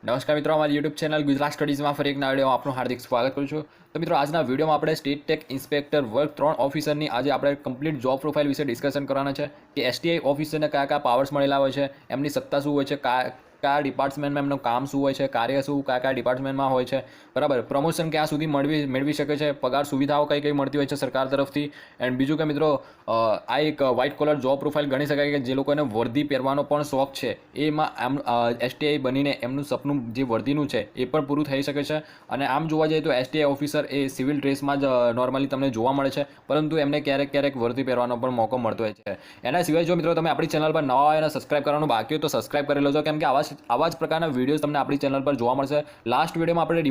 નમસ્કાર મિત્રો, અમારી યુટ્યુબ ચેનલ ગુજરાત સ્ટડીઝમાં ફરી એક નવા વિડીયોમાં આપનું હાર્દિક સ્વાગત કરું છું। તો મિત્રો, આજના વિડીયોમાં આપણે સ્ટેટ ટેક ઇન્સ્પેક્ટર વર્ગ 3 ઓફિસરની આજે આપણે કમ્પ્લીટ જોબ પ્રોફાઇલ વિશે ડિસ્કશન કરવાના છે કે એસટીઆઈ ઓફિસરને કયા કયા પાવર્સ મળેલા હોય છે, એમની સત્તા શું હોય છે, કયા ડિપાર્ટમેન્ટમાં એમનું કામ શું હોય છે, કાર્ય શું કયા ડિપાર્ટમેન્ટમાં હોય છે, બરાબર। પ્રમોશન ક્યાં સુધી મેળવી શકે છે, પગાર સુવિધાઓ કઈ કઈ મળતી હોય છે સરકાર તરફથી। એન્ડ બીજું કે મિત્રો, આ એક વ્હાઇટ કોલર જોબ પ્રોફાઇલ ગણી શકાય કે જે લોકોને વર્દી પહેરવાનો પણ શોખ છે એમાં એસટીઆઈ બનીને એમનું સપનું જે વર્દીનું છે એ પણ પૂરું થઈ શકે છે। અને આમ જોવા જઈએ તો એસટીઆઈ ઓફિસર એ સિવિલ ડ્રેસમાં જ નોર્મલી તમને જોવા મળે છે, પરંતુ એમને ક્યારેક ક્યારેક વર્દી પહેરવાનો પણ મોકો મળતો હોય છે। એના સિવાય જો મિત્રો તમે આપણી ચેનલ પર નવા હોય અને સબસ્ક્રાઇબ કરવાનું બાકી હોય તો સબસ્ક્રાઇબ કરી લેજો, કેમ કે આવા જ પ્રકારના વિડીયોઝ તમને આપણી ચેનલ પર જોવા મળશે। લાસ્ટ વિડીયોમાં આપણે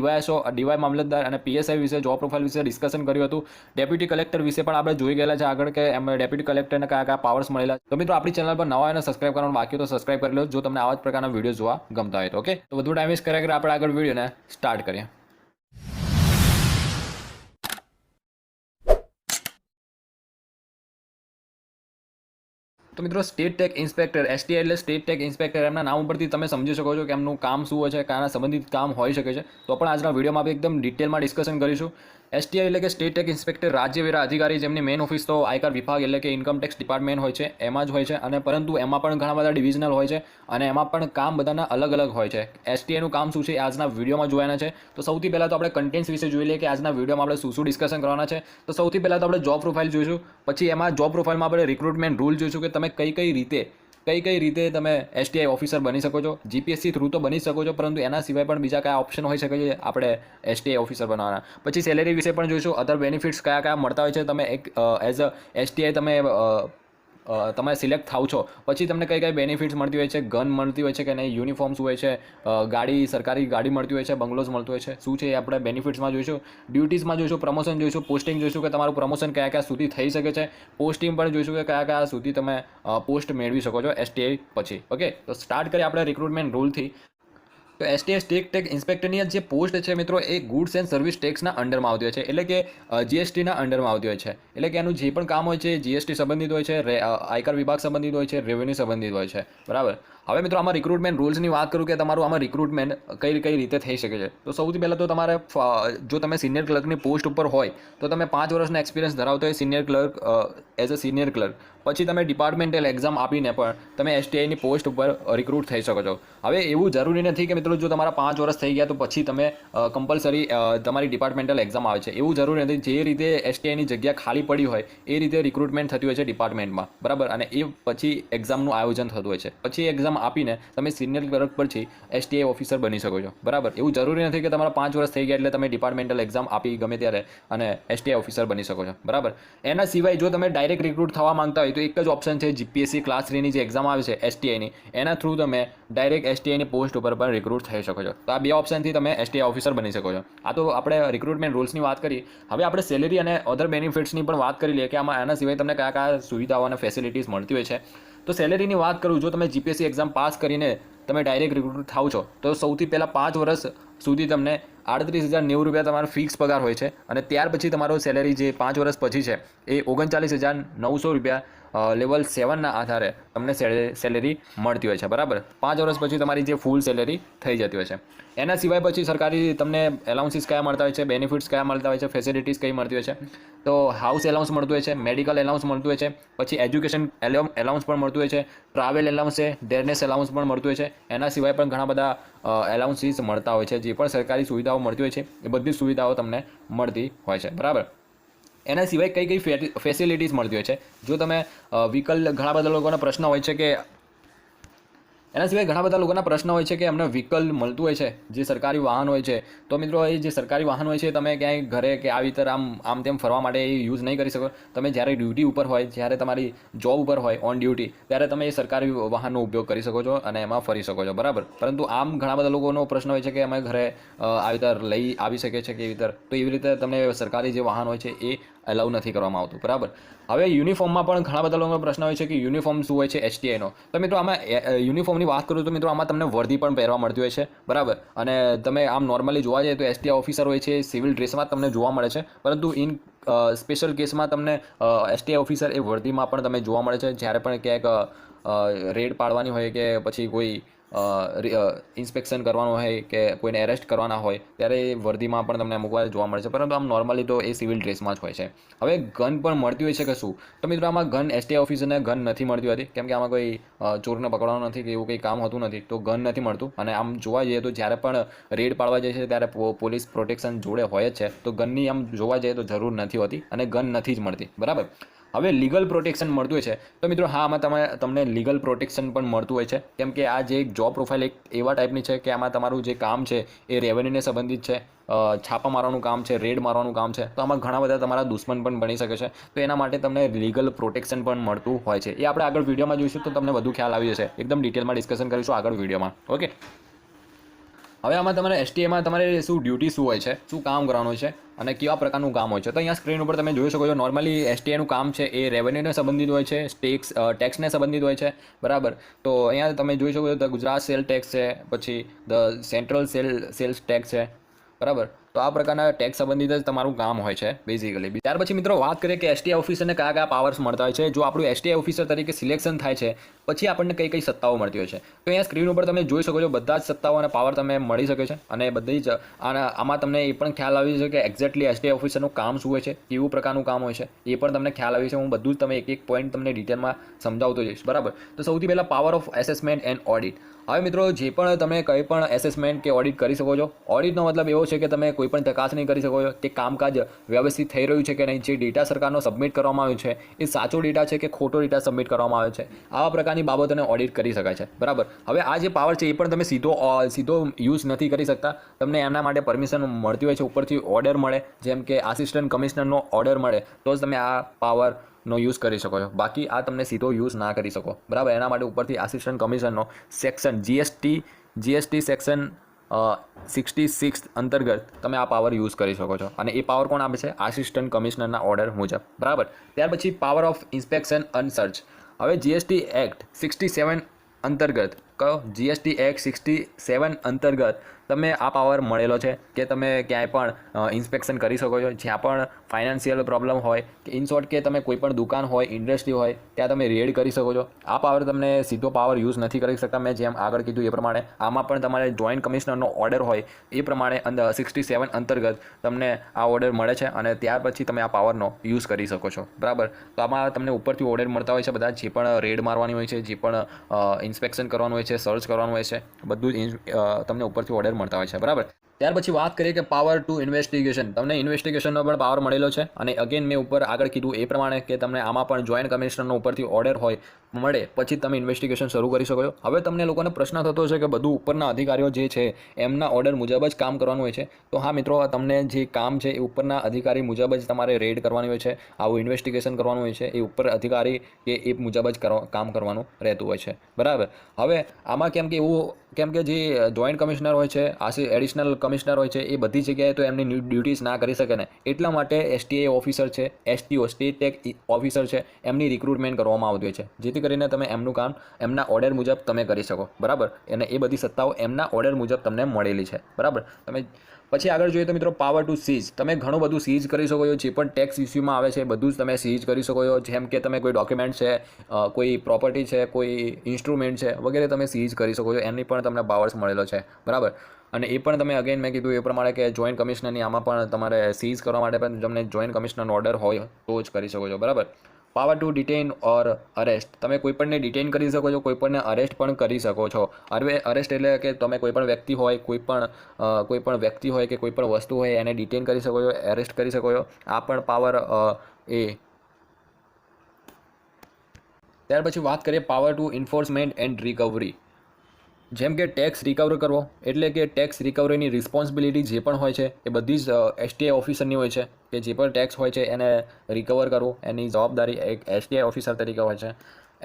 ડીવાય મામલતદાર અને પીએસઆઈ વિશે જોબ પ્રોફાઇલ વિશે ડિસ્કશન કર્યું હતું। ડેપ્યુટી કલેક્ટર વિશે પણ આપણે જોઈ ગયેલા છે આગળ કે એમ ડેપ્યુટી કલેક્ટરને કયા કયા પાવર્સ મળેલા। તો મિત્રો, આપણી ચેનલ પર નવા હોય અને સબસ્ક્રાઇબ કરવાનું બાકી હોય તો સબસ્ક્રાઇબ કરી લો જો તમને આવા જ પ્રકારના વિડીયો જોવા ગમતા હોય તો। ઓકે, તો વધુ ટાઈમ વેસ્ટ કર્યા કે આપણે આગળ વિડીયોને સ્ટાર્ટ કરીએ। તો મિત્રો, સ્ટેટ ટેક ઇન્સ્પેક્ટર એસટીઆઈ એટલે સ્ટેટ ટેક ઇન્સ્પેક્ટર, એમના નામ ઉપરથી તમે સમજી શકો છો કે એમનું કામ શું હોય છે, કયાના સંબંધિત કામ હોઈ શકે છે। તો પણ આજના વિડીયોમાં આપણે એકદમ ડિટેલમાં ડિસ્કશન કરીશું। એસટીઆઈ એટલે કે સ્ટેટ ટેક ઇન્સ્પેક્ટર રાજ્ય વેરા અધિકારી, જેમની મેઇન ઓફિસ તો આયકર વિભાગ એટલે કે ઇન્કમ ટેક્સ ડિપાર્ટમેન્ટ હોય છે એમાં જ હોય છે, અને પરંતુ એમાં પણ ઘણા બધા ડિવિઝનલ હોય છે અને એમાં પણ કામ બધાના અલગ અલગ હોય છે। એસટીઆઈનું કામ શું છે એ આજના વિડીયોમાં જોવાના છે। તો સૌથી પહેલાં તો આપણે કન્ટેન્ટ્સ વિશે જોઈ લઈએ કે આજના વિડીયોમાં આપણે શું ડિસ્કશન કરવાના છે। તો સૌથી પહેલાં તો આપણે જોબ પ્રોફાઇલ જોઈશું, પછી એમાં જોબ પ્રોફાઇલમાં આપણે રિક્રુટમેન્ટ રૂલ જોઈશું કે તમે કઈ રીતે તમે એસટીઆઈ ઓફિસર બની શકો છો। જીપીએસસી થ્રુ તો બની શકો છો, પરંતુ એના સિવાય પણ બીજા કયા ઓપ્શન હોઈ શકે છે આપણે એસટીઆઈ ઓફિસર બનવાના। પછી સેલેરી વિશે પણ જોઈશું, અધર બેનિફિટ્સ કયા કયા મળતા હોય છે તમે એક એઝ અ એસટીઆઈ તમે સિલેક્ટ થાવ છો પછી તમને કઈ બેનિફિટ્સ મળતી હોય છે, ગન મળતી હોય છે કે નહીં, યુનિફોર્મ્સ હોય છે, સરકારી ગાડી મળતી હોય છે, બંગલોઝ મળતું હોય છે, શું છે એ આપણે બેનિફિટ્સમાં જોઈશું। ડ્યુટીઝમાં જોઈશું, પ્રમોશન જોઈશું, પોસ્ટિંગ જોઈશું કે તમારું પ્રમોશન કયા સુધી થઈ શકે છે, પોસ્ટિંગ પણ જોઈશું કે કયા સુધી તમે પોસ્ટ મેળવી શકો છો એસટીઆઈ પછી। ઓકે, તો સ્ટાર્ટ કરીએ આપણે રિક્રુટમેન્ટ રૂલથી। તો એસટીઆઈ સ્ટેટ ટેક ઇન્સ્પેક્ટરની જે પોસ્ટ છે મિત્રો એ ગુડ્સ એન્ડ સર્વિસ ટેક્સના અંડરમાં આવતી હોય છે, એટલે કે જીએસટીના અંડરમાં આવતી હોય છે। એટલે કે એનું જે પણ કામ હોય છે જીએસટી સંબંધિત હોય છે, આયકર વિભાગ સંબંધિત હોય છે, રેવન્યુ સંબંધિત હોય છે, બરાબર। હવે મિત્રો, આમાં રિક્રુટમેન્ટ રૂલ્સની વાત કરું કે તમારું આમાં રિક્રુટમેન્ટ કઈ રીતે થઈ શકે છે। તો સૌથી પહેલાં તો તમારે જો તમે સિનિયર ક્લર્કની પોસ્ટ ઉપર હોય તો તમે 5 વર્ષનો એક્સપિરિયન્સ ધરાવતો હોય senior clerk, as a senior clerk, પછી તમે ડિપાર્ટમેન્ટલ એક્ઝામ આપીને પણ તમે એસટીઆઈની પોસ્ટ ઉપર રિક્રુટ થઈ શકો છો। હવે એવું જરૂરી નથી કે મિત્રો જો તમારા 5 વર્ષ થઈ ગયા તો પછી તમે કમ્પલસરી તમારી ડિપાર્ટમેન્ટલ એક્ઝામ આવે છે, એવું જરૂરી નથી। જે રીતે એસટીઆઈની જગ્યા ખાલી પડી હોય એ રીતે રિક્રુટમેન્ટ થતી હોય છે ડિપાર્ટમેન્ટમાં, બરાબર, અને એ પછી એક્ઝામનું આયોજન થતું હોય છે। પછી એક્ઝામ આપીને તમે સિનિયર ક્લર્ક પરથી એસટીઆઈ ઓફિસર બની શકો છો, બરાબર। એવું જરૂરી નથી કે તમારા 5 વર્ષ થઈ ગયા એટલે તમે ડિપાર્ટમેન્ટલ એક્ઝામ આપી ગમે ત્યારે અને એસટીઆઈ ઓફિસર બની શકો છો, બરાબર। એના સિવાય જો તમે ડાયરેક્ટ રિક્રુટ થવા માંગતા હોય તો એક જ ઓપ્શન છે, જીપીએસસી ક્લાસ 3ની જે એક્ઝામ આવે છે એસટીઆઈની, એના થ્રુ તમે ડાયરેક્ટ એસટીઆઈની પોસ્ટ ઉપર પણ રિક્રુટ થઈ શકો છો। તો આ બે ઓપ્શનથી તમે એસટીઆઈ ઓફિસર બની શકો છો। આ તો આપણે રિક્રુટમેન્ટ રૂલ્સની વાત કરી। હવે આપણે સેલેરી અને અધર બેનિફિટ્સની પણ વાત કરી લઈએ કે આના સિવાય તમને કયા સુવિધાઓ અને ફેસિલિટીઝ મળતી હોય છે। તો સેલેરીની વાત કરું, જો તમે જીપીએસસી એક્ઝામ પાસ કરીને તમે ડાયરેક્ટ રિક્રુટ થાવ છો તો સૌથી પહેલાં 5 વર્ષ સુધી તમને 38,090 તમારો ફિક્સ પગાર હોય છે, અને ત્યાર પછી તમારો સેલેરી જે 5 વર્ષ પછી છે એ 39,900 લેવલ 7ના આધારે તમને સેલેરી મળતી હોય છે, બરાબર। 5 વર્ષ પછી તમારી જે ફૂલ સેલેરી થઈ જતી હોય છે। એના સિવાય પછી સરકારી તમને એલાઉન્સીસ કયા મળતા હોય છે, બેનિફિટ્સ કયા મળતા હોય છે, ફેસિલિટીઝ કઈ મળતી હોય છે। તો હાઉસ એલાઉન્સ મળતું હોય છે, મેડિકલ એલાઉન્સ મળતું હોય છે, પછી એજ્યુકેશન એલાઉન્સ પણ મળતું હોય છે, ટ્રાવેલ એલાઉન્સ છે, ડેરનેસ એલાઉન્સ પણ મળતું હોય છે। એના સિવાય પણ ઘણા બધા એલાઉન્સીસ મળતા હોય છે, જે પણ સરકારી સુવિધાઓ મળતી હોય છે એ બધી સુવિધાઓ તમને મળતી હોય છે, બરાબર। એના સિવાય કઈ ફેસિલિટીઝ મળતી હોય છે, જો તમે ઘણા બધા લોકોના પ્રશ્ન હોય છે કે અમને વ્હીકલ મળતું હોય છે, જે સરકારી વાહન હોય છે। તો મિત્રો, એ જે સરકારી વાહન હોય છે તમે ક્યાંય ઘરે કે આવી રીતે આમ તેમ ફરવા માટે એ યુઝ નહીં કરી શકો। તમે જ્યારે ડ્યુટી ઉપર હોય, જ્યારે તમારી જોબ ઉપર હોય ઓન ડ્યુટી, ત્યારે તમે એ સરકારી વાહનનો ઉપયોગ કરી શકો છો અને એમાં ફરી શકો છો, બરાબર। પરંતુ આમ ઘણા બધા લોકોનો પ્રશ્ન હોય છે કે અમે ઘરે આવી રીતે લઈ આવી શકે છે કે એવી રીતે તમને સરકારી જે વાહન હોય છે એ અલાઉ નથી કરવામાં આવતું, બરાબર। હવે યુનિફોર્મમાં પણ ઘણા બધા લોકોનો પ્રશ્ન હોય છે કે યુનિફોર્મ શું હોય છે એસટીઆઈનો। તો મિત્રો, આમાં યુનિફોર્મની વાત કરું તો મિત્રો આમાં તમને વર્દી પણ પહેરવા મળતી હોય છે, બરાબર। અને તમે આમ નોર્મલી જોવા જઈએ તો એસટીઆઈ ઓફિસર હોય છે સિવિલ ડ્રેસમાં તમને જોવા મળે છે, પરંતુ સ્પેશિયલ કેસમાં તમને એસટીઆઈ ઓફિસર એ વર્દીમાં પણ તમે જોવા મળે છે। જ્યારે પણ ક્યાંક રેડ પાડવાની હોય કે પછી કોઈ ઇન્સ્પેક્શન કરવાનું હોય કે કોઈને એરેસ્ટ કરવાના હોય ત્યારે એ વર્દીમાં પણ તમને અમુક વાર જોવા મળે છે, પરંતુ આમ નોર્મલી તો એ સિવિલ ડ્રેસમાં જ હોય છે. હવે ગન પણ મળતી હોય છે કે શું? તો મિત્રો આમાં ગન એસટીઆઈ ઓફિસરને ગન નથી મળતી હોતી, કેમ કે આમાં કોઈ ચોરને પકડવાનું નથી કે એવું કંઈ કામ હોતું નથી, તો ગન નથી મળતું. અને આમ જોવા જઈએ તો જ્યારે પણ રેડ પાડવા જાય છે ત્યારે પોલીસ પ્રોટેક્શન જોડે હોય જ છે, તો ગનની આમ જોવા જઈએ તો જરૂર નથી હોતી અને ગન નથી જ મળતી, બરાબર. હવે લીગલ પ્રોટેક્શન મળતું હોય છે, તો મિત્રો હા આમાં તમને લીગલ પ્રોટેક્શન પણ મળતું હોય છે, કેમ કે આ જે જોબ પ્રોફાઇલ એક એવા ટાઈપની છે કે આમાં તમારું જે કામ છે એ રેવન્યુને સંબંધિત છે, છાપા મારવાનું કામ છે, રેડ મારવાનું કામ છે, તો આમાં ઘણા બધા તમારા દુશ્મન પણ બની શકે છે, તો એના માટે તમને લીગલ પ્રોટેક્શન પણ મળતું હોય છે. એ આપણે આગળ વિડીયોમાં જોઈશું તો તમને વધુ ખ્યાલ આવી જશે, એકદમ ડિટેલમાં ડિસ્કશન કરીશું આગળ વિડીયોમાં. ઓકે, હવે આમાં તમારે એસટીએમાં તમારે શું ડ્યુટી શું હોય છે, શું કામ કરવાનું હોય છે અને કેવા પ્રકારનું કામ હોય છે, તો અહીંયા સ્ક્રીન ઉપર તમે જોઈ શકો છો. નોર્મલી એસટીઆઈનું કામ છે એ રેવન્યુને સંબંધિત હોય છે, ટેક્સને સંબંધિત હોય છે, બરાબર. તો અહીંયા તમે જોઈ શકો છો ધ ગુજરાત સેલ ટેક્સ છે, પછી ધ સેન્ટ્રલ સેલ્સ ટેક્સ છે, બરાબર. તો આ પ્રકારના ટેક્સ સંબંધિત જ તમારું કામ હોય છે બેઝિકલી. ત્યાર પછી મિત્રો વાત કરીએ કે એસટીઆઈ ઓફિસરને કયા કયા પાવર્સ મળતા હોય છે. જો આપણું એસટીઆઈ ઓફિસર તરીકે સિલેક્શન થાય છે પછી આપણને કઈ કઈ સત્તાઓ મળતી હોય છે, તો અહીંયા સ્ક્રીન ઉપર તમે જોઈ શકો છો બધા જ સત્તાઓ અને પાવર તમને મળી શકે છે. અને બધી જ આમાં તમને એ પણ ખ્યાલ આવી છે કે એક્ઝેક્ટલી એસટીઆઈ ઓફિસરનું કામ શું હોય છે, કેવું પ્રકારનું કામ હોય છે, એ પણ તમને ખ્યાલ આવી છે. હું બધું જ તમે એક પોઈન્ટ તમને ડિટેલમાં સમજાવતો જઈશ, બરાબર. તો સૌથી પહેલાં power of assessment and audit. હવે મિત્રો જે પણ તમે કંઈ પણ એસેસમેન્ટ કે ઓડિટ કરી શકો છો. ઓડિટનો મતલબ એવો છે કે તમે કોઈ પણ ચકાસણી કરી શકો છો કે કામકાજ વ્યવસ્થિત થઈ રહ્યું છે કે નહીં, જે ડેટા સરકારનો સબમિટ કરવામાં આવ્યો છે એ સાચો ડેટા છે કે ખોટો ડેટા સબમિટ કરવામાં આવ્યો છે, આવા પ્રકારની બાબતોને ઓડિટ કરી શકાય છે, બરાબર. હવે આ જે પાવર છે એ પણ તમે સીધો યુઝ નથી કરી શકતા, તમને એમના માટે પરમિશન મળતી હોય છે, ઉપરથી ઓર્ડર મળે, જેમ કે આસિસ્ટન્ટ કમિશનરનો ઓર્ડર મળે તો જ તમે આ પાવરનો યુઝ કરી શકો છો, બાકી આ તમને સીધો યુઝ ના કરી શકો, બરાબર. એના માટે ઉપરથી આસિસ્ટન્ટ કમિશનરનો સેક્શન જીએસટી સેક્શન 66 અંતર્ગત તમે આ પાવર યુઝ કરી શકો છો. અને એ પાવર કોણ આપે છે? આસિસ્ટન્ટ કમિશનરના ઓર્ડર મુજબ, બરાબર. ત્યાર પછી power of inspection and search. હવે જીએસટી એક્ટ 67 અંતર્ગત કયો? જીએસટી એક્ટ 67 અંતર્ગત તમે આ પાવર મળેલો છે કે તમે ક્યાંય પણ ઇન્સ્પેક્શન કરી શકો છો, જ્યાં પણ ફાઇનાન્શિયલ પ્રોબ્લેમ હોય કે ઇન શોર્ટ કે તમે કોઈ પણ દુકાન હોય, ઇન્ડસ્ટ્રી હોય, ત્યાં તમે રેડ કરી શકો છો. આ પાવર તમને સીધો પાવર યુઝ નથી કરી શકતા, મેં જેમ આગળ કીધું એ પ્રમાણે. આમાં પણ તમારે જોઈન્ટ કમિશનરનો ઓર્ડર હોય એ પ્રમાણે 67 અંતર્ગત તમને આ ઓર્ડર મળે છે અને ત્યાર પછી તમે આ પાવરનો યુઝ કરી શકો છો, બરાબર. તો આમાં તમને ઉપરથી ઓર્ડર મળતા હોય છે બધા, જે પણ રેડ મારવાની હોય છે, જે પણ ઇન્સ્પેક્શન કરવાનું હોય છે, સર્ચ કરવાનું હોય છે, બધું જ તમને ઉપરથી ઓર્ડર મળતા હોય છે, બરાબર. ત્યાર પછી વાત કરીએ કે પાવર ટુ ઇન્વેસ્ટિગેશન. તમને ઇન્વેસ્ટિગેશનનો પણ પાવર મળેલો છે અને અગેન મેં ઉપર આગળ કીધું એ પ્રમાણે કે તમને આમાં પણ જોઈન્ટ કમિશનરનો ઉપરથી ઓર્ડર હોય મળે પછી તમે ઇન્વેસ્ટિગેશન શરૂ કરી શકો છો. હવે તમને લોકોને પ્રશ્ન થતો હશે કે બધું ઉપરના અધિકારીઓ જે છે એમના ઓર્ડર મુજબ જ કામ કરવાનું હોય છે, તો હા મિત્રો, તમને જે કામ છે એ ઉપરના અધિકારી મુજબ જ તમારે રેડ કરવાની હોય છે, આવું ઇન્વેસ્ટિગેશન કરવાનું હોય છે, એ ઉપર અધિકારી કે એ મુજબ જ કામ કરવાનું રહેતું હોય છે, બરાબર. હવે આમાં કેમ કે જે જોઈન્ટ કમિશનર હોય છે, એડિશનલ કમિશનર હોય છે, એ બધી જગ્યાએ તો એમની ડ્યુટીઝ ના કરી શકે ને, એટલા માટે એસટીઆઈ ઓફિસર છે, એસટીઓ સ્ટેટ ટેક્સ ઓફિસર છે, એમની રિક્રુટમેન્ટ કરવામાં આવતી હોય છે, જેથી કરીને તમે એમનું કામ એમના ઓર્ડર મુજબ તમે કરી શકો, બરાબર. અને એ બધી સત્તાઓ એમના ઓર્ડર મુજબ તમને મળેલી છે, બરાબર. તમે પછી આગળ જોઈએ તો મિત્રો પાવર ટુ સીઝ. તમે ઘણું બધું સીઝ કરી શકો છો, જે પણ ટેક્સ ઇસ્યુમાં આવે છે બધું જ તમે સીઝ કરી શકો છો, જેમ કે તમે કોઈ ડોક્યુમેન્ટ છે, કોઈ પ્રોપર્ટી છે, કોઈ ઇન્સ્ટ્રુમેન્ટ છે વગેરે તમે સીઝ કરી શકો છો, એની પણ તમને પાવર્સ મળેલો છે, બરાબર. અને એ પણ તમે અગેન મેં કીધું એ પ્રમાણે કે જોઈન્ટ કમિશનરની આમાં પણ તમારે સીઝ કરવા માટે પણ તમને જોઈન્ટ કમિશનરનો ઓર્ડર હોય તો જ કરી શકો છો, બરાબર. Power to detain or arrest. તમે કોઈપણને ડિટેઇન કરી શકો છો, કોઈપણને અરેસ્ટ પણ કરી શકો છો. અરેસ્ટ એટલે કે તમે કોઈ પણ વ્યક્તિ હોય, કોઈ પણ વ્યક્તિ હોય કે કોઈ પણ વસ્તુ હોય એને ડિટેઇન કરી શકો છો, એરેસ્ટ કરી શકો છો. આ પણ પાવર ત્યાર પછી વાત કરીએ power to enforcement and recovery. જેમ કે ટેક્સ રિકવર કરવો, એટલે કે ટેક્સ રિકવરીની રિસ્પોન્સિબિલિટી જે પણ હોય છે એ બધી જ એસટીઆઈ ઓફિસરની હોય છે, કે જે પણ ટેક્સ હોય છે એને રિકવર કરવું એની જવાબદારી એક એસટીઆઈ ઓફિસર તરીકે હોય છે.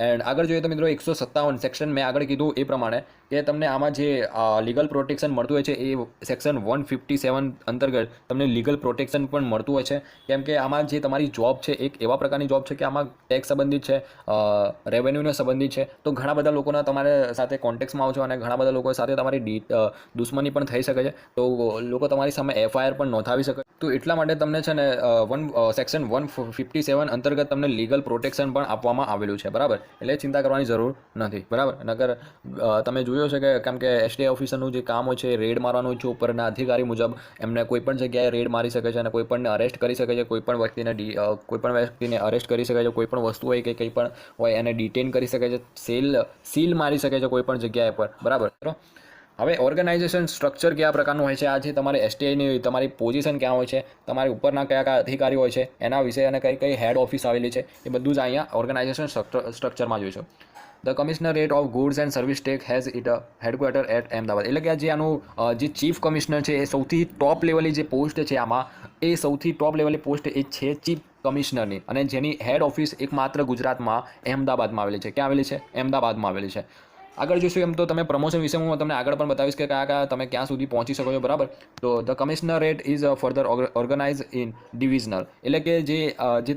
એન્ડ આગળ જોઈએ તો મિત્રો 157 સેક્શન મેં આગળ કીધું એ પ્રમાણે કે તમને આમાં જે લીગલ પ્રોટેક્શન મળતું હોય છે એ સેક્શન 157 અંતર્ગત તમને લીગલ પ્રોટેક્શન પણ મળતું હોય છે, કેમ કે આમાં જે તમારી જોબ છે એક એવા પ્રકારની જોબ છે કે આમાં ટેક્સ સંબંધિત છે, રેવન્યુને સંબંધિત છે, તો ઘણા બધા લોકોના તમારે સાથે કોન્ટેક્ટમાં આવજો અને ઘણા બધા લોકો સાથે તમારી દુશ્મની પણ થઈ શકે છે, તો લોકો તમારી સામે એફઆઈઆર પણ નોંધાવી શકે. તો એટલા માટે તમને છે ને સેક્શન 157 અંતર્ગત તમને લીગલ પ્રોટેક્શન પણ આપવામાં આવેલું છે, બરાબર. એટલે ચિંતા કરવાની જરૂર નથી, બરાબર. નગર તમે જોયો છે કે કેમ કે એસટીઆઈ ઓફિસરનું જે કામ હોય છે રેડ મારવાનું છે ઉપરના અધિકારી મુજબ. એમને કોઈ પણ જગ્યાએ રેડ મારી શકે છે અને કોઈ પણને અરેસ્ટ કરી શકે છે, કોઈ પણ વ્યક્તિને અરેસ્ટ કરી શકે છે, કોઈ પણ વસ્તુ હોય કે કંઈ પણ હોય એને ડિટેન કરી શકે છે, સીલ મારી શકે છે કોઈ પણ જગ્યાએ પર, બરાબર. હવે ઓર્ગેનાઇઝેશન સ્ટ્રક્ચર કયા પ્રકારનું હોય છે, આ જે તમારી એસટીઆઈની તમારી પોઝિશન ક્યાં હોય છે, તમારી ઉપરના કયા કયા અધિકારી હોય છે એના વિશે અને કઈ હેડ ઓફિસ આવેલી છે, એ બધું જ અહીંયા ઓર્ગેનાઇઝેશન સ્ટ્રક્ચરમાં જોઈશું. The commissionerate of goods and service tax has it headquarter at Ahmedabad. એટલે કે જે આનું જે ચીફ કમિશનર છે એ સૌથી ટોપ લેવલની જે પોસ્ટ છે આમાં, એ સૌથી ટોપ લેવલની પોસ્ટ એ છે ચીફ કમિશનરની, અને જેની હેડ ઓફિસ એકમાત્ર ગુજરાતમાં અમદાવાદમાં આવેલી છે. ક્યાં આવેલી છે? અમદાવાદમાં આવેલી છે. આગળ જોઈશું એમ તો તમે પ્રમોશન વિશે હું તમને આગળ પણ બતાવીશ કે કયા તમે ક્યાં સુધી પહોંચી શકો છો, બરાબર. તો the commissionerate is further organise in divisional. એટલે કે જે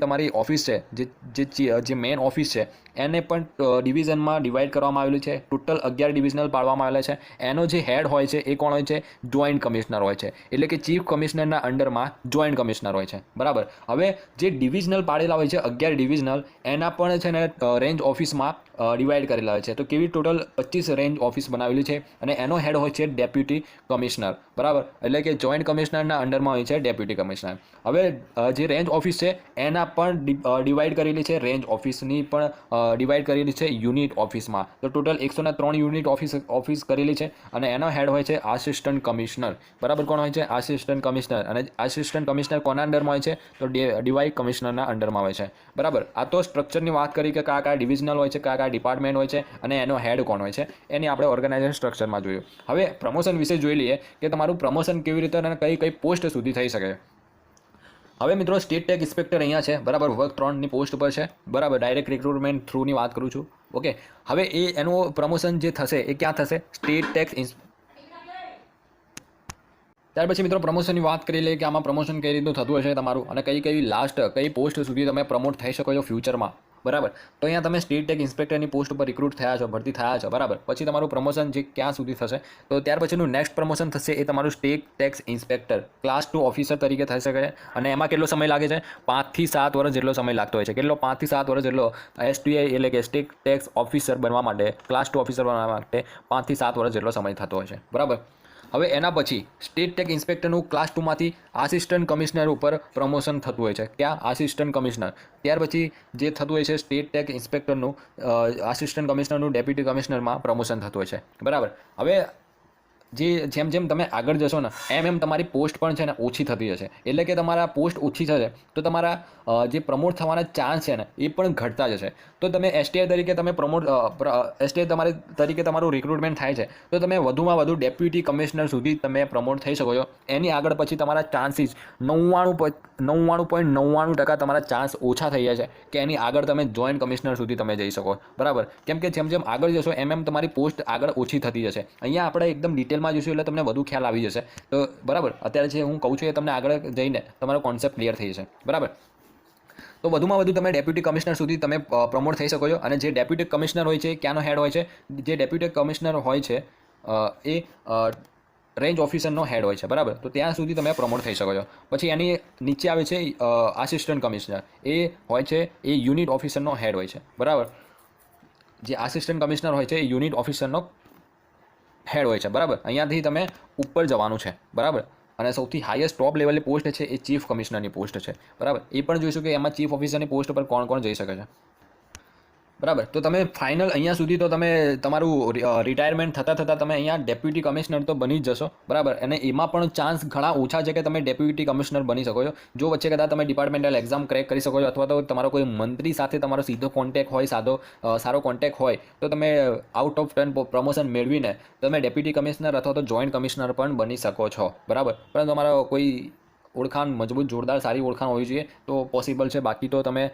તમારી ઓફિસ છે, જે મેઇન ઓફિસ છે એને પણ ડિવિઝનમાં ડિવાઈડ કરવામાં આવેલું છે. ટોટલ 11 ડિવિઝનલ પાડવામાં આવેલા છે. એનો જે હેડ હોય છે એ કોણ હોય છે? જોઈન્ટ કમિશનર હોય છે. એટલે કે ચીફ કમિશનરના અંડરમાં જોઈન્ટ કમિશનર હોય છે, બરાબર. હવે જે ડિવિઝનલ પાડેલા હોય છે 11 ડિવિઝનલ, એના પણ છે ને રેન્જ ઓફિસમાં ડિવાઈડ કરેલા હોય છે. તો કેવી ટોટલ 25 રેન્જ ઓફિસ બનાવેલી છે અને એનો હેડ હોય છે ડેપ્યુટી કમિશનર, બરાબર. એટલે કે જોઈન્ટ કમિશનરના અંડરમાં હોય છે ડેપ્યુટી કમિશનર. હવે જે રેન્જ ઓફિસ છે એના પણ ડિવાઈડ કરેલી છે, રેન્જ ઓફિસની પણ ડિવાઈડ કરેલી છે યુનિટ ઓફિસમાં. તો ટોટલ 103 યુનિટ ઓફિસ કરેલી છે અને એનો હેડ હોય છે આસિસ્ટન્ટ કમિશનર, બરાબર. કોણ હોય છે? Assistant commissioner. અને આસિસ્ટન્ટ કમિશનર કોના અંડરમાં હોય છે? તો ડીવાય કમિશનરના અંડરમાં હોય છે, બરાબર. આ તો સ્ટ્રક્ચરની વાત કરી કે કયા કયા ડિવિઝનલ હોય છે, કયા કયા ડિપાર્ટમેન્ટ હોય છે અને એનો હેડ કોણ હોય છે, એની આપણે ઓર્ગેનાઇઝેશન સ્ટ્રક્ચરમાં જોયું. હવે પ્રમોશન વિશે જોઈ લઈએ કે તમારું પ્રમોશન કેવી રીતે અને કઈ પોસ્ટ સુધી થઈ શકે. હવે મિત્રો સ્ટેટ ટેક્સ ઇન્સ્પેક્ટર અહીંયા છે, બરાબર. વર્ગ 3ની પોસ્ટ પર છે, બરાબર. ડાયરેક્ટ રિક્રુટમેન્ટ થ્રુની વાત કરું છું, ઓકે. હવે એનું પ્રમોશન જે થશે એ ક્યાં થશે? State tax. ત્યાર પછી મિત્રો પ્રમોશનની વાત કરી લઈએ કે આમાં પ્રમોશન કઈ રીતનું થતું હશે તમારું અને કઈ પોસ્ટ સુધી તમે પ્રમોટ થઈ શકો છો ફ્યુચરમાં, બરાબર. તો અહીંયા તમે સ્ટેટ ટેક્સ ઇન્સ્પેક્ટરની પોસ્ટ ઉપર રિક્રુટ થયા છો, ભરતી થયા છો, બરાબર. પછી તમારું પ્રમોશન જે ક્યાં સુધી થશે, તો ત્યાર પછીનું નેક્સ્ટ પ્રમોશન થશે એ તમારું state tax inspector class 2 officer તરીકે થઈ શકે છે. અને એમાં કેટલો સમય લાગે છે? 5 થી 7 વર્ષ જેટલો સમય લાગતો હોય છે. કેટલો? 5 થી 7 વર્ષ જેટલો એસટીઆઈ એટલે કે સ્ટેટ ટેક્સ ઓફિસર બનવા માટે, ક્લાસ 2 ઓફિસર બનવા માટે 5 થી 7 વર્ષ જેટલો સમય થતો હોય છે, બરાબર. હવે એના પછી સ્ટેટ ટેક્સ ઇન્સ્પેક્ટરનું ક્લાસ 2માંથી આસિસ્ટન્ટ કમિશનર ઉપર પ્રમોશન થતું હોય છે. ક્યાં? Assistant commissioner. ત્યાર પછી જે થતું હોય છે સ્ટેટ ટેક્સ ઇન્સ્પેક્ટરનું આસિસ્ટન્ટ કમિશનરનું ડેપ્યુટી કમિશનરમાં પ્રમોશન થતું હોય છે, બરાબર. હવે જેમ જેમ તમે આગળ જશો ને એમ તમારી પોસ્ટ પણ છે ને ઓછી થતી જશે. એટલે કે તમારા પોસ્ટ ઓછી થશે તો તમારા જે પ્રમોટ થવાના ચાન્સ છે ને એ પણ ઘટતા જશે. તો તમે એસટીઆઈ તરીકે તમારી તરીકે તમારું રિક્રુટમેન્ટ થાય છે તો તમે વધુમાં વધુ ડેપ્યુટી કમિશનર સુધી તમે પ્રમોટ થઈ શકો છો. એની આગળ પછી તમારા ચાન્સીસ 99.99% તમારા ચાન્સ ઓછા થઈ જાય છે કે એની આગળ તમે જોઈન્ટ કમિશનર સુધી તમે જઈ શકો, બરાબર. કેમ કે જેમ જેમ આગળ જશો એમ તમારી પોસ્ટ આગળ ઓછી થતી જશે. અહીંયા આપણે એકદમ ડિટેલમાં જોઈશું એટલે તમને વધુ ખ્યાલ આવી જશે. તો બરાબર, અત્યારે જે હું કહું છું એ તમને આગળ જઈને તમારો કોન્સેપ્ટ ક્લિયર થઈ જશે, બરાબર. તો વધુમાં વધુ તમે ડેપ્યુટી કમિશનર સુધી તમે પ્રમોટ થઈ શકો છો. અને જે ડેપ્યુટી કમિશનર હોય છે ક્યાંનો હેડ હોય છે? જે ડેપ્યુટી કમિશનર હોય છે એ રેન્જ ઓફિસરનો હેડ હોય છે, બરાબર. તો ત્યાં સુધી તમે પ્રમોટ થઈ શકો છો. પછી એની નીચે આવે છે આસિસ્ટન્ટ કમિશનર. એ હોય છે એ યુનિટ ઓફિસરનો હેડ હોય છે, બરાબર. જે આસિસ્ટન્ટ કમિશનર હોય છે એ યુનિટ ઓફિસરનો હેડ હોય છે, બરાબર. અહીંયાથી તમે ઉપર જવાનું છે, બરાબર. અને સૌથી હાઈએસ્ટ ટોપ લેવલની પોસ્ટ છે એ ચીફ કમિશનરની પોસ્ટ છે, બરાબર. એ પણ જોઈશું કે એમાં ચીફ ઓફિસરની પોસ્ટ પર કોણ કોણ જઈ શકે છે, બરાબર. તો તમે ફાઇનલ અહીંયા સુધી તો તમે તમારું રિટાયરમેન્ટ થતાં તમે અહીંયા ડેપ્યુટી કમિશનર તો બની જ જશો, બરાબર. અને એમાં પણ ચાન્સ ઘણા ઓછા છે કે તમે ડેપ્યુટી કમિશનર બની શકો છો જો વચ્ચે કદાચ તમે ડિપાર્ટમેન્ટલ એક્ઝામ ક્રેક કરી શકો છો અથવા તો તમારો કોઈ મંત્રી સાથે તમારો સીધો કોન્ટેક્ટ હોય, સારો કોન્ટેક્ટ હોય તો તમે આઉટ ઓફ 10 પ્રમોશન મેળવીને તમે ડેપ્યુટી કમિશનર અથવા તો જોઈન્ટ કમિશનર પણ બની શકો છો, બરાબર. પરંતુ તમારો કોઈ ઓળખાણ મજબૂત જોરદાર સારી ઓળખાણ હોવી જોઈએ તો પોસિબલ છે. બાકી તો તમે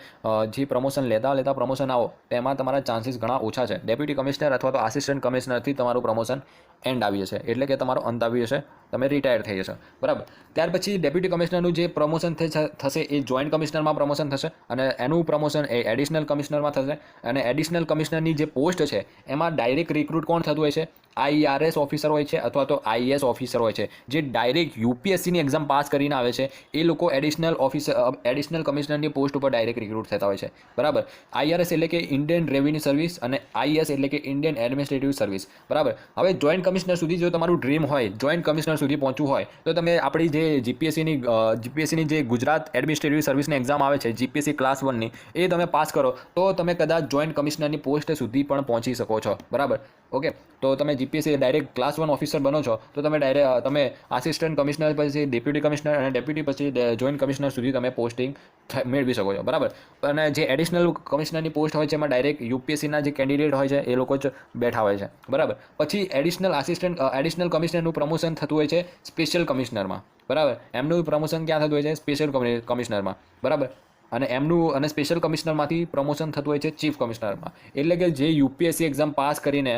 જે પ્રમોશન લેતા પ્રમોશન આવો તેમાં તમારા ચાન્સીસ ઘણા ઓછા છે. ડેપ્યુટી કમિશનર અથવા તો આસિસ્ટન્ટ કમિશનરથી તમારું પ્રમોશન એન્ડ આવી જશે, એટલે કે તમારો અંત આવી જશે તમે રિટાયર થઈ જશો, બરાબર. ત્યાર પછી ડેપ્યુટી કમિશનરનું જે પ્રમોશન થશે એ જોઈન્ટ કમિશનરમાં પ્રમોશન થશે અને એનું પ્રમોશન એ એડિશનલ કમિશનરમાં થશે. અને એડિશનલ કમિશનરની જે પોસ્ટ છે એમાં ડાયરેક્ટ રિક્રુટ કોણ થતું હોય છે? IRS ઓફિસર હોય છે અથવા તો IAS ઓફિસર હોય છે, જે ડાયરેક્ટ UPSCની એક્ઝામ પાસ કરીને આવે છે. એ લોકો એડિશનલ કમિશનરની પોસ્ટ ઉપર ડાયરેક્ટ રિક્રુટ થતા હોય છે, બરાબર. IRS એટલે કે ઇન્ડિયન રેવન્યુ સર્વિસ અને IAS એટલે કે ઇન્ડિયન એડમિનિસ્ટ્રેટિવ સર્વિસ, બરાબર. હવે જોઈન્ટ કમિશનર સુધી જો તમારું ડ્રીમ હોય, જોઈન્ટ કમિશનર સુધી પહોંચવું હોય, તો તમે આપણી જે જીપીએસસીની જે ગુજરાત એડમિનિસ્ટ્રેટિવ સર્વિસની એક્ઝામ આવે છે, GPSC ક્લાસ 1ની, એ તમે પાસ કરો તો તમે કદાચ જોઈન્ટ કમિશનરની પોસ્ટ સુધી પણ પહોંચી શકો છો, બરાબર. ઓકે, તો તમે જીપીએસસી ડાયરેક્ટ ક્લાસ 1 ઓફિસર બનો છો તો તમે આસિસ્ટન્ટ કમિશનર પછી ડેપ્યુટી કમિશનર અને ડેપ્યુટી પછી જોઈન્ટ કમિશનર સુધી તમે પોસ્ટિંગ મેળવી શકો છો, બરાબર. અને જે એડિશનલ કમિશનરની પોસ્ટ હોય છે એમાં ડાયરેક્ટ યુપીએસસીના જે કેન્ડિડેટ હોય છે એ લોકો જ બેઠા હોય છે, બરાબર. પછી એડિશનલ કમિશનરનું પ્રમોશન થતું હોય છે સ્પેશિયલ કમિશનરમાં, બરાબર. એમનું પ્રમોશન ક્યાં થતું હોય છે? સ્પેશિયલ કમિશનરમાં, બરાબર. અને સ્પેશિયલ કમિશનરમાંથી પ્રમોશન થતું હોય છે ચીફ કમિશનરમાં. એટલે કે જે યુપીએસસી એક્ઝામ પાસ કરીને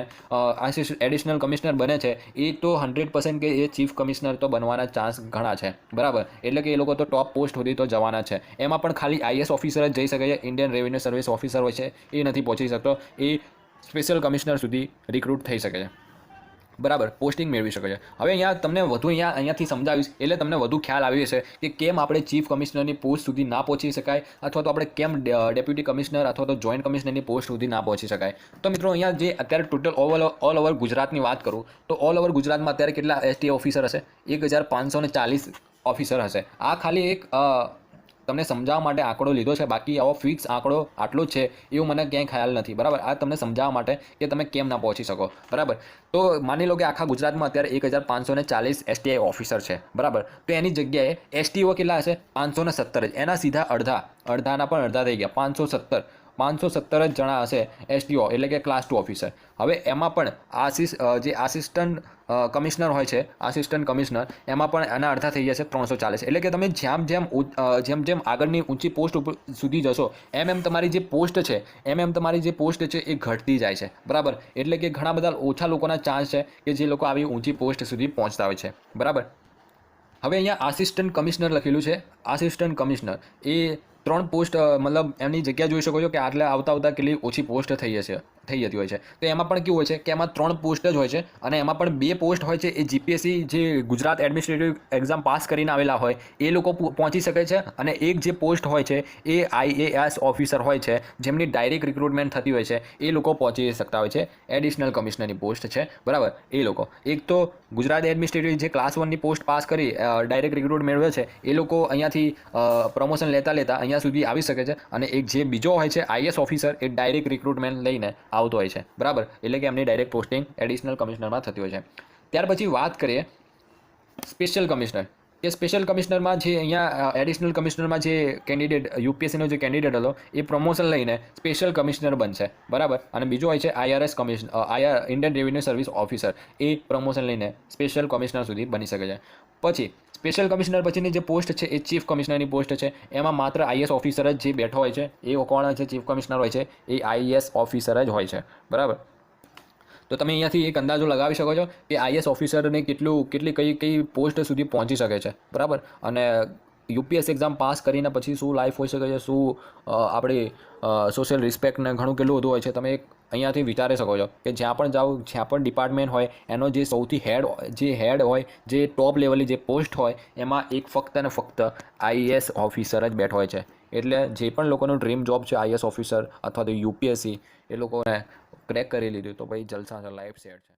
એડિશનલ કમિશનર બને છે એ તો 100% કે એ ચીફ કમિશનર તો બનવાના ચાન્સ ઘણા છે, બરાબર. એટલે કે એ લોકો તો ટોપ પોસ્ટ સુધી તો જવાના છે. એમાં પણ ખાલી IAS ઓફિસર જ જઈ શકે છે. ઇન્ડિયન રેવન્યુ સર્વિસ ઓફિસર હોય છે એ નથી પહોંચી શકતો. એ સ્પેશિયલ કમિશનર સુધી રિક્રુટ થઈ શકે છે, બરાબર, પોસ્ટિંગ મેળવી શકે છે. હવે અહીંયા તમને વધુ અહીંયાથી સમજાવીશ એટલે તમને વધુ ખ્યાલ આવી જશે કે કેમ આપણે ચીફ કમિશનરની પોસ્ટ સુધી ના પહોંચી શકાય અથવા તો આપણે કેમ ડેપ્યુટી કમિશનર અથવા તો જોઈન્ટ કમિશનરની પોસ્ટ સુધી ના પહોંચી શકાય. તો મિત્રો અહીંયા જે અત્યારે ટોટલ ઓલ ઓવર ગુજરાતની વાત કરું તો ઓલ ઓવર ગુજરાતમાં અત્યારે કેટલા STA ઓફિસર હશે? 1540 ઓફિસર હશે. આ ખાલી એક તમને સમજાવવા માટે આંકડો લીધો છે, બાકી આવો ફિક્સ આંકડો આટલો જ છે એવું મને ક્યાંય ખ્યાલ નથી, બરાબર. આ તમને સમજાવવા માટે કે તમે કેમ ના પહોંચી શકો, બરાબર. તો માની લો કે આખા ગુજરાતમાં અત્યારે 1540 STI ઓફિસર છે, બરાબર. તો એની જગ્યાએ STO કેટલા હશે? 517 જ. એના સીધા અડધાના પણ અડધા થઈ ગયા, 517 જ જણા હશે STO એટલે કે ક્લાસ 2 ઓફિસર. હવે એમાં પણ જે આસિસ્ટન્ટ કમિશનર હોય છે, આસિસ્ટન્ટ કમિશનર, એમાં પણ એના અડધા થઈ જશે 340. એટલે કે તમે જેમ આગળની ઊંચી પોસ્ટ ઉપર સુધી જશો એમ તમારી જે પોસ્ટ છે એ ઘટતી જાય છે, બરાબર. એટલે કે ઘણા બધા ઓછા લોકોના ચાન્સ છે કે જે લોકો આવી ઊંચી પોસ્ટ સુધી પહોંચતા હોય છે, બરાબર. હવે અહીંયા આસિસ્ટન્ટ કમિશનર લખેલું છે. આસિસ્ટન્ટ કમિશનર એ 3 પોસ્ટ, મતલબ એમની જગ્યા જોઈ શકો છો કે આટલે આવતા કેટલી ઓછી પોસ્ટ થઈ જતી હોય છે. તો એમાં પણ કેવું હોય છે કે એમાં 3 પોસ્ટ જ હોય છે અને એમાં પણ 2 પોસ્ટ હોય છે એ જીપીએસસી જે ગુજરાત એડમિનિસ્ટ્રેટિવ એક્ઝામ પાસ કરીને આવેલા હોય એ લોકો પહોંચી શકે છે. અને એક જે પોસ્ટ હોય છે એ IAS ઓફિસર હોય છે જેમની ડાયરેક્ટ રિક્રુટમેન્ટ થતી હોય છે, એ લોકો પહોંચી શકતા હોય છે. એડિશનલ કમિશનરની પોસ્ટ છે, બરાબર. એ લોકો એક તો ગુજરાત એડમિનિસ્ટ્રેટિવ જે ક્લાસ 1ની પોસ્ટ પાસ કરી ડાયરેક્ટ રિક્રુટ મેળવે છે એ લોકો અહીંયાથી પ્રમોશન લેતા અહીંયા સુધી આવી શકે છે. અને એક જે બીજો હોય છે IAS ઓફિસર, એ ડાયરેક્ટ રિક્રુટમેન્ટ લઈને આવતો હોય છે, બરાબર. એટલે કે એમની ડાયરેક્ટ પોસ્ટિંગ એડિશનલ કમિશનરમાં થતી હોય છે. ત્યાર પછી વાત કરીએ સ્પેશિયલ કમિશનર. કે સ્પેશિયલ કમિશનરમાં જે અહીંયા એડિશનલ કમિશનરમાં જે કેન્ડિડેટ યુપીએસસીનો જે કેન્ડિડેટ હતો એ પ્રમોશન લઈને સ્પેશિયલ કમિશનર બનશે, બરાબર. અને બીજો હોય છે IRS Indian revenue service officer, એ પ્રમોશન લઈને સ્પેશિયલ કમિશનર સુધી બની શકે છે. પછી સ્પેશિયલ કમિશનર પછીની જે પોસ્ટ છે એ ચીફ કમિશનરની પોસ્ટ છે. એમાં માત્ર IAS ઓફિસર જ જે બેઠો હોય છે. એ કોણ હોય છે? ચીફ કમિશનર હોય છે, એ IAS ઓફિસર જ હોય છે, બરાબર. તો તમે અહીંયાથી એક અંદાજો લગાવી શકો છો કે IAS ઓફિસરને કઈ પોસ્ટ સુધી પહોંચી શકે છે, બરાબર. અને યુપીએસસી એક્ઝામ પાસ કરીને પછી શું લાઈફ હોઈ શકે છે, શું આપણી સોશિયલ રિસ્પેક્ટ ને ઘણું કેટલું બધું હોય છે. તમે અહીંયાથી વિચારી શકો છો કે જ્યાં પણ જાઓ, જ્યાં પણ ડિપાર્ટમેન્ટ હોય, એનો જે સૌથી હેડ હોય, જે ટોપ લેવલની જે પોસ્ટ હોય, એમાં ફક્ત અને ફક્ત IAS ઓફિસર જ બેઠો હોય છે. એટલે જે પણ લોકોનું ડ્રીમ જોબ છે IAS ઓફિસર અથવા તો UPSC, એ લોકોને ક્રેક કરી લીધું તો ભાઈ જલસા છે, લાઈફ સેટ છે.